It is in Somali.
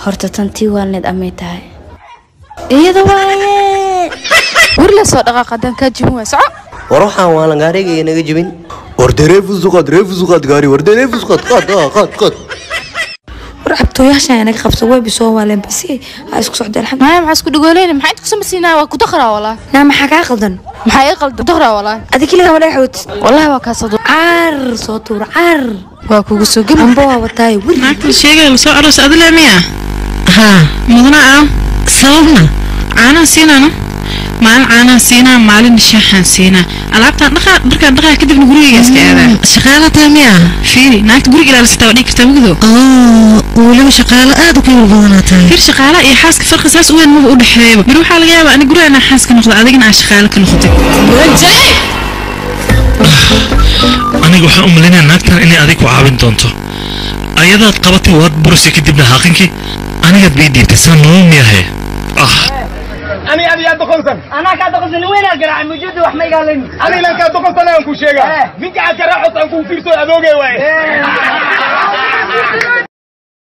horta tantii waalneed amay tahay iyada waaye ورلا صدقة قدام كجموع صح وروحها وانا غاريغي naga jibin orderefu suqad gaari orderefu suqad qad رحبتو ياشا انا قبصه way bisoo waaleen bas ay isku socdeen xaq ما ما اسكو دغولين ما انت كسمسينا waa ku dakhra wala na ma xaga qaldan maxay qaldan dakhra wala adikiliga wala xoot wallahi waa ka soo ar soo tuur ar waa kugu soo gab amba waa watay wili naagta sheegay soo aroos adle miya ha mudana sababna ana siinana maan ana siina maalin shaxan siina alaabta dhaqa kadib guriga iska aada shaqaalada miya fiiri naagta guriga ilaalista waa dhigta mugdo wala shaqaala aad u keen badanaatay fir shaqaala iyo xaaska farqi saas weyn ma u dhaxeeyo bir waxa laga yaabaa in guriga xaaska noqdo adigina aan shaqaala ka noqotay wajay aniga waxaan u maleynayaa naagtan inay adigu caawin doonto ayadaad qabatay waad bursi kadibna haaqinki aniga biidibtay san noo miyahay أنا أبي أدخلتن. أنا كأدخلتن وين أقرأ موجود وحنا قالين. أنا لن كأدخلتن أنكو شيء. مين كأقرأ حتى أنكو فيرتو أدوجي وين.